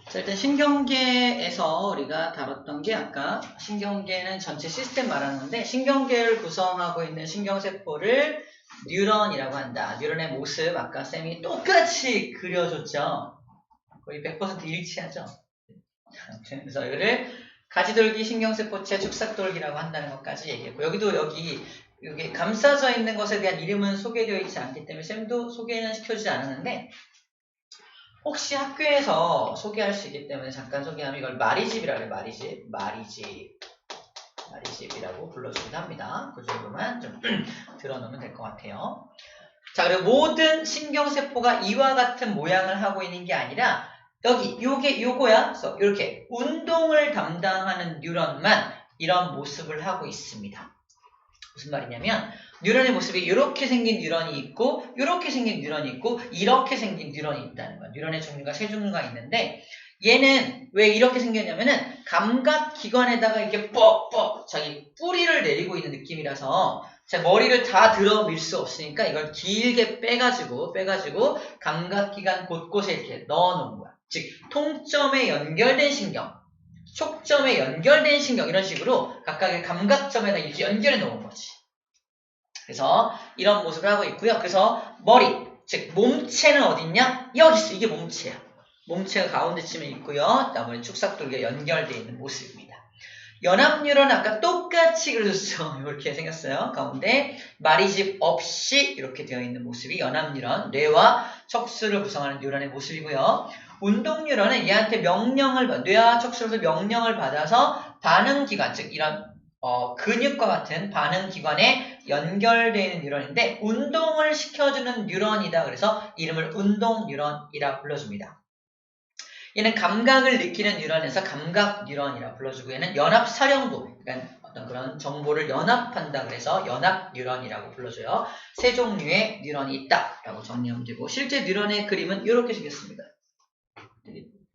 자, 일단 신경계에서 우리가 다뤘던 게 아까 신경계는 전체 시스템 말하는 건데 신경계를 구성하고 있는 신경세포를 뉴런이라고 한다. 뉴런의 모습 아까 쌤이 똑같이 그려줬죠. 거의 100% 일치하죠. 그래서 이거를 가지돌기 신경세포체 축삭돌기라고 한다는 것까지 얘기했고 여기도 여기 감싸져 있는 것에 대한 이름은 소개되어 있지 않기 때문에 쌤도 소개는 시켜주지 않았는데 혹시 학교에서 소개할 수 있기 때문에 잠깐 소개하면 이걸 마리집이라고 해요. 마리집이라고 불러주기도 합니다. 그 정도만 좀 들어놓으면 될 것 같아요. 자, 그리고 모든 신경세포가 이와 같은 모양을 하고 있는 게 아니라 여기 요거야. 그래서 이렇게 운동을 담당하는 뉴런만 이런 모습을 하고 있습니다. 무슨 말이냐면 뉴런의 모습이 이렇게 생긴 뉴런이 있고 이렇게 생긴 뉴런이 있고 이렇게 생긴 뉴런이 있다는 거야. 뉴런의 종류가 세 종류가 있는데 얘는 왜 이렇게 생겼냐면은 감각기관에다가 이렇게 뻑뻑 자기 뿌리를 내리고 있는 느낌이라서 자, 머리를 다 들어 밀 수 없으니까 이걸 길게 빼가지고 감각기관 곳곳에 이렇게 넣어놓은 거야. 즉 통점에 연결된 신경, 촉점에 연결된 신경 이런 식으로 각각의 감각점에다 이렇게 연결해 놓은 거지. 그래서 이런 모습을 하고 있고요. 그래서 머리, 즉 몸체는 어딨냐? 여기 있어. 이게 몸체야. 몸체가 가운데쯤에 있고요. 나머지 축삭돌기가 연결되어 있는 모습입니다. 연합뉴런 아까 똑같이 그려줬죠. 이렇게 생겼어요. 가운데 마리집 없이 이렇게 되어 있는 모습이 연합뉴런, 뇌와 척수를 구성하는 뉴런의 모습이고요. 운동뉴런은 얘한테 뇌와 척수로서 명령을 받아서 반응기관, 즉 이런 근육과 같은 반응기관에 연결되어 있는 뉴런인데 운동을 시켜주는 뉴런이다. 그래서 이름을 운동뉴런이라 불러줍니다. 얘는 감각을 느끼는 뉴런에서 감각뉴런이라 불러주고 얘는 연합사령부, 그러니까 어떤 그런 정보를 연합한다. 그래서 연합뉴런이라고 불러줘요. 세 종류의 뉴런이 있다라고 정리하면 되고 실제 뉴런의 그림은 이렇게 생겼습니다.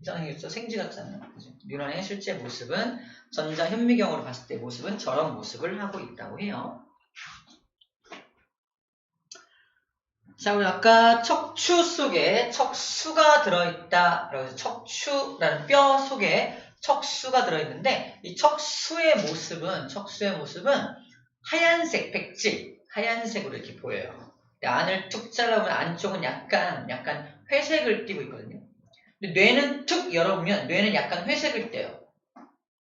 이상하겠죠? 생쥐 같잖아요. 뉴런의 실제 모습은 전자현미경으로 봤을 때 모습은 저런 모습을 하고 있다고 해요. 자, 우리 아까 척추 속에 척수가 들어있다. 그래서 척추라는 뼈 속에 척수가 들어있는데 이 척수의 모습은 하얀색 백질, 하얀색으로 이렇게 보여요. 안을 툭 잘라보면 안쪽은 약간 회색을 띠고 있거든요. 근데 뇌는 툭 열어보면 뇌는 약간 회색을 떼요.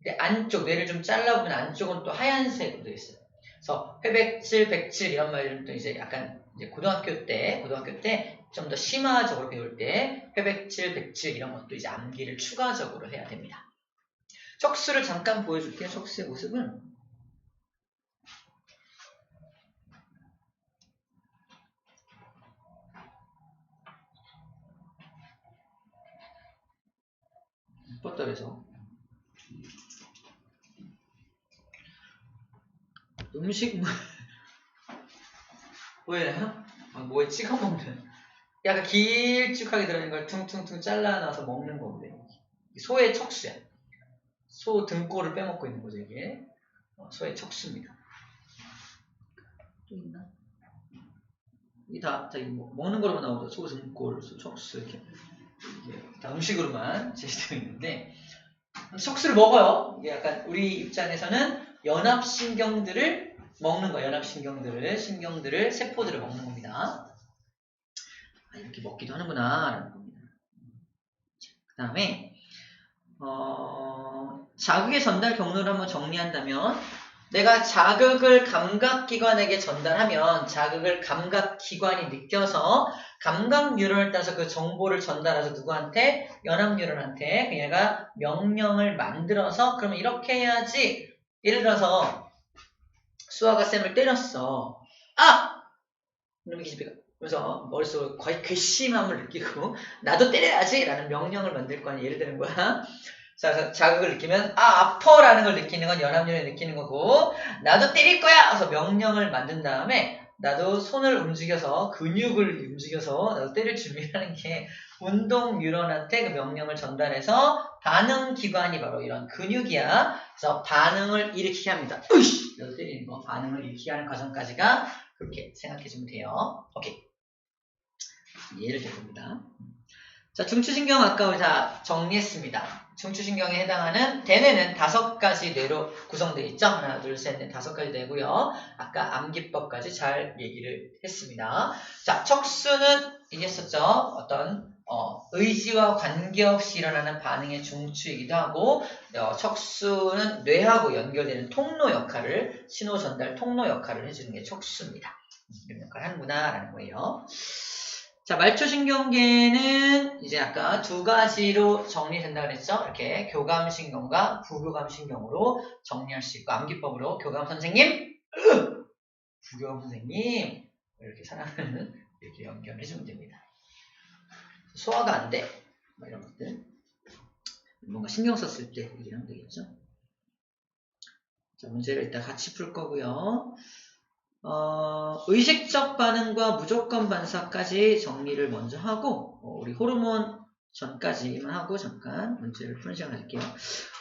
근데 안쪽, 뇌를 좀 잘라보면 안쪽은 또 하얀색으로 되어 있어요. 그래서 회백질, 백질 이런 말들은 또 이제 약간 이제 고등학교 때 좀 더 심화적으로 배울 때 회백질, 백질 이런 것도 이제 암기를 추가적으로 해야 됩니다. 척수를 잠깐 보여줄게요. 척수의 모습은 뻗더래서 음식 보이나요? 뭐에 찍어 먹는 약간 길쭉하게 들어있는 걸 퉁퉁퉁 잘라놔서 먹는 건데 소의 척수야. 소 등골을 빼먹고 있는 거죠. 이게 소의 척수입니다. 또 있나? 이게 다 먹는 거로만 나오죠. 소 등골, 소 척수 이렇게 다 음식으로만 제시되어 있는데 척수를 먹어요. 이게 약간 우리 입장에서는 연합신경들을 먹는 거예요. 신경들을 세포들을 먹는 겁니다. 이렇게 먹기도 하는구나 라는 겁니다. 그 다음에 자극의 전달 경로를 한번 정리한다면 내가 자극을 감각기관에게 전달하면 자극을 감각기관이 느껴서 감각뉴런을 따서 그 정보를 전달해서 누구한테? 연합뉴런한테 얘가 명령을 만들어서 그러면 이렇게 해야지. 예를 들어서 수아가 쌤을 때렸어. 아! 이놈의 기집애가. 그래서 머릿속으로 거의 괘씸함을 느끼고 나도 때려야지 라는 명령을 만들 거 아니야. 예를 드는 거야. 자, 자극을 느끼면 아파라는 걸 느끼는 건 연합뉴런이 느끼는 거고 나도 때릴 거야! 그래서 명령을 만든 다음에 나도 손을 움직여서 근육을 움직여서 나도 때릴 준비하는 게 운동뉴런한테 그 명령을 전달해서 반응기관이 바로 이런 근육이야. 그래서 반응을 일으키게 합니다. 으이씨! 나도 때리는 거 반응을 일으키게 하는 과정까지가 그렇게 생각해주면 돼요. 오케이. 예를 들어봅니다. 자, 중추신경 아까 우리 다 정리했습니다. 중추신경에 해당하는 대뇌는 5가지 뇌로 구성되어 있죠. 하나, 둘, 셋, 넷, 5가지 뇌고요. 아까 암기법까지 잘 얘기를 했습니다. 자, 척수는 얘기했었죠. 어떤 의지와 관계없이 일어나는 반응의 중추이기도 하고 척수는 뇌하고 연결되는 통로 역할을 신호 전달 통로 역할을 해주는 게 척수입니다. 이런 역할을 하는구나 라는 거예요. 자, 말초신경계는 이제 아까 2가지로 정리된다 그랬죠? 이렇게 교감신경과 부교감신경으로 정리할 수 있고, 암기법으로 교감 선생님, 부교감 선생님, 이렇게 사람을 이렇게 연결해주면 됩니다. 소화가 안 돼. 뭐 이런 것들. 뭔가 신경 썼을 때 얘기하면 되겠죠? 자, 문제를 일단 같이 풀 거고요. 의식적 반응과 무조건 반사까지 정리를 먼저 하고 우리 호르몬 전까지만 하고 잠깐 문제를 푸는 시간 가질게요.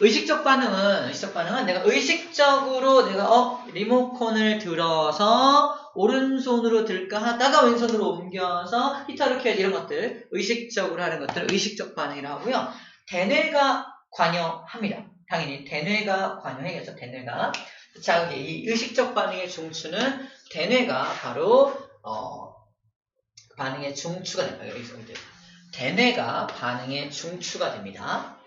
의식적 반응은 내가 의식적으로 내가 리모컨을 들어서 오른손으로 들까 하다가 왼손으로 옮겨서 히터를 켜야지 이런 것들 의식적으로 하는 것들 의식적 반응이라고 하고요. 대뇌가 관여합니다. 당연히 대뇌가 관여해야죠. 대뇌가. 자, 이 의식적 반응의 중추는 대뇌가 바로 반응의 중추가 됩니다. 대뇌가 반응의 중추가 됩니다.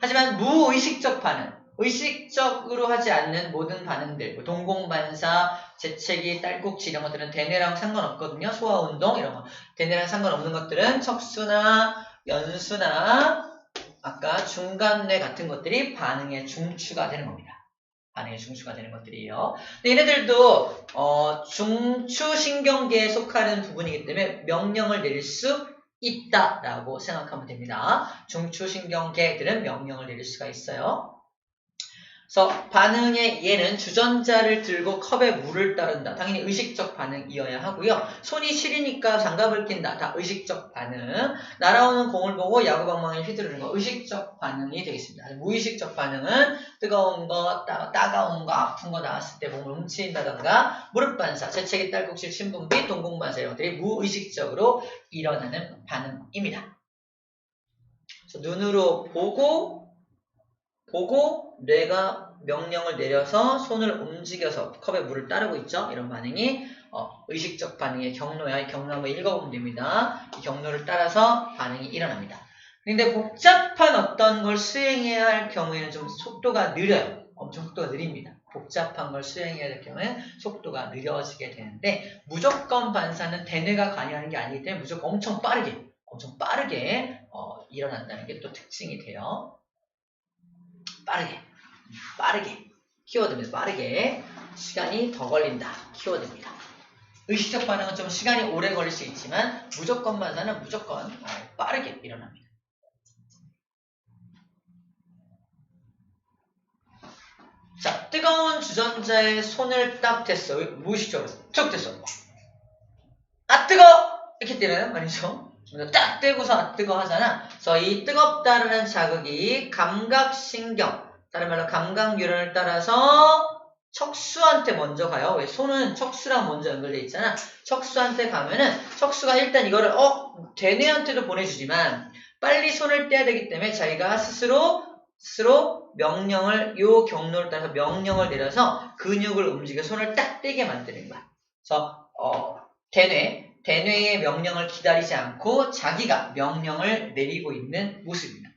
하지만 무의식적 반응, 의식적으로 하지 않는 모든 반응들, 동공반사, 재채기, 딸꾹질 이런 것들은 대뇌랑 상관없거든요. 소화운동 이런 거. 대뇌랑 상관없는 것들은 척수나 연수나 아까 중간뇌 같은 것들이 반응의 중추가 되는 겁니다. 반응의 중추가 되는 것들이에요. 근데 얘네들도 중추신경계에 속하는 부분이기 때문에 명령을 내릴 수 있다라고 생각하면 됩니다. 중추신경계들은 명령을 내릴 수가 있어요. 그래서 반응의 얘는 주전자를 들고 컵에 물을 따른다. 당연히 의식적 반응이어야 하고요. 손이 시리니까 장갑을 낀다. 다 의식적 반응. 날아오는 공을 보고 야구방망이를 휘두르는 거 의식적 반응이 되겠습니다. 무의식적 반응은 뜨거운 거, 따가운 거, 아픈 거 나왔을 때 몸을 움츠린다던가 무릎 반사, 재채기, 딸꾹질, 신분비, 동공반사 이런 것들이 무의식적으로 일어나는 반응입니다. 그래서 눈으로 보고 뇌가 명령을 내려서 손을 움직여서 컵에 물을 따르고 있죠. 이런 반응이 의식적 반응의 경로야. 이 경로 한번 읽어보면 됩니다. 이 경로를 따라서 반응이 일어납니다. 근데 복잡한 어떤 걸 수행해야 할 경우에는 좀 속도가 느려요. 엄청 속도가 느립니다. 복잡한 걸 수행해야 될 경우에는 속도가 느려지게 되는데 무조건 반사는 대뇌가 관여하는 게 아니기 때문에 무조건 엄청 빠르게 일어난다는 게 또 특징이 돼요. 빠르게 키워드입니다. 빠르게 시간이 더 걸린다. 키워드입니다. 의식적 반응은 좀 시간이 오래 걸릴 수 있지만 무조건 반사는 무조건 빠르게 일어납니다. 자, 뜨거운 주전자에 손을 딱 댔어. 무의식적으로 툭 댔어. 아 뜨거! 이렇게 때려요? 아니죠? 딱 떼고서 아 뜨거 하잖아. 그래서 이 뜨겁다라는 자극이 감각신경, 다른 말로 감각뉴런을 따라서 척수한테 먼저 가요. 왜? 손은 척수랑 먼저 연결돼 있잖아. 척수한테 가면은 척수가 일단 이거를 대뇌한테도 보내주지만 빨리 손을 떼야 되기 때문에 자기가 스스로 명령을 요 경로를 따라서 명령을 내려서 근육을 움직여 손을 딱 떼게 만드는 거야. 그래서 대뇌의 명령을 기다리지 않고 자기가 명령을 내리고 있는 모습입니다.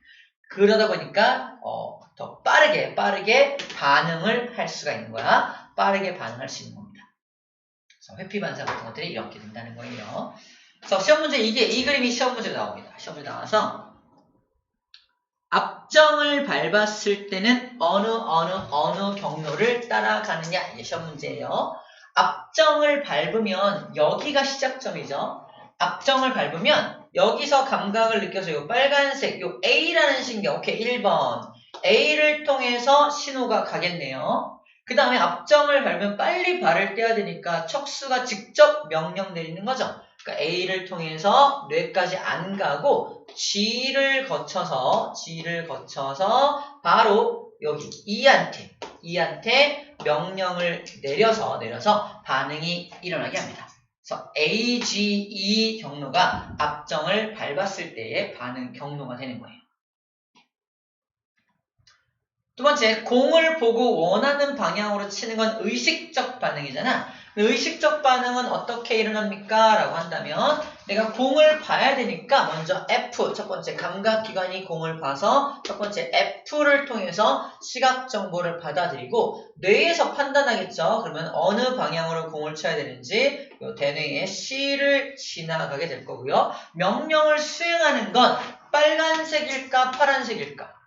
그러다 보니까 더 빠르게 반응을 할 수가 있는 거야. 빠르게 반응할 수 있는 겁니다. 그래서 회피 반사 같은 것들이 이렇게 된다는 거예요. 그래서 시험 문제 이 그림이 시험 문제로 나옵니다. 시험 문제 나와서 앞정을 밟았을 때는 어느 경로를 따라가느냐 이게 시험 문제예요. 앞정을 밟으면 여기가 시작점이죠. 앞정을 밟으면 여기서 감각을 느껴서 요 빨간색 요 A라는 신경 오케이 1번 A를 통해서 신호가 가겠네요. 그 다음에 앞정을 밟으면 빨리 발을 떼야 되니까 척수가 직접 명령 내리는 거죠. 그러니까 A를 통해서 뇌까지 안 가고 G를 거쳐서 바로 여기 E한테 명령을 내려서 반응이 일어나게 합니다. 그래서 AGE 경로가 앞정을 밟았을 때의 반응 경로가 되는 거예요. 두 번째, 공을 보고 원하는 방향으로 치는 건 의식적 반응이잖아. 의식적 반응은 어떻게 일어납니까? 라고 한다면 내가 공을 봐야 되니까 먼저 F, 첫 번째 감각기관이 공을 봐서 첫 번째 F를 통해서 시각 정보를 받아들이고 뇌에서 판단하겠죠. 그러면 어느 방향으로 공을 쳐야 되는지 대뇌의 C를 지나가게 될 거고요. 명령을 수행하는 건 빨간색일까 파란색일까?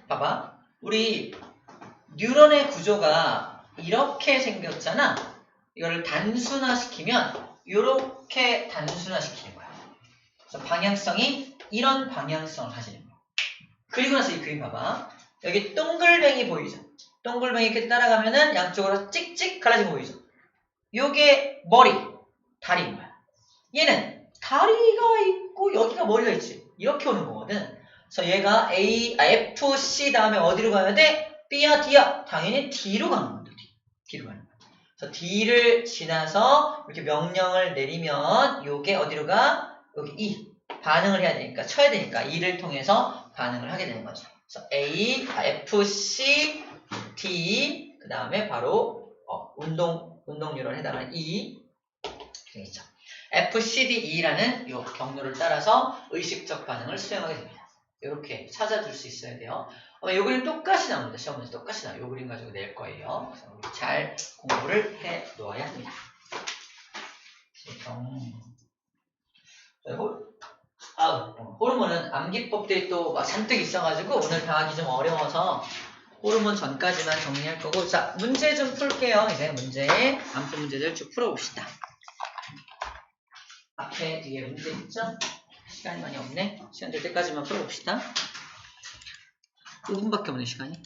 봐봐. 우리 뉴런의 구조가 이렇게 생겼잖아. 이거를 단순화시키면 이렇게 단순화시키는 거야. 그래서 방향성이 이런 방향성을 가지는 거야. 그리고 나서 이 그림 봐봐. 여기 동글뱅이 보이죠? 동글뱅이 이렇게 따라가면은 양쪽으로 찍찍 갈라진 거 보이죠? 요게 머리, 다리인 거야. 얘는 다리가 있고 여기가 머리가 있지. 이렇게 오는 거거든. 그래서 얘가 FC 다음에 어디로 가야 돼? B야, D야? 당연히 D로 가는 겁니다. D로 가는 거야. 그래서 D를 지나서 이렇게 명령을 내리면 요게 어디로 가? 여기 E. 반응을 해야 되니까, 쳐야 되니까 E를 통해서 반응을 하게 되는 거죠. 그래서 FC, D, 그 다음에 바로 운동 뉴런에 해당하는 E 되겠죠. FCDE라는 이 경로를 따라서 의식적 반응을 수행하게 됩니다. 이렇게 찾아줄 수 있어야 돼요. 이 그림 똑같이 나옵니다. 시험 문제 똑같이 나와요. 이 그림 가지고 낼 거예요. 그래서 우리 잘 공부를 해 놓아야 합니다. 호르몬은 암기법들이 또 막 잔뜩 있어가지고 오늘 다 하기 좀 어려워서 호르몬 전까지만 정리할 거고, 자, 문제 좀 풀게요. 이제 문제, 암수 문제들 쭉 풀어봅시다. 앞에 뒤에 문제 있죠? 시간이 많이 없네. 시간 될 때까지만 풀어봅시다. 5분밖에 없네, 시간이.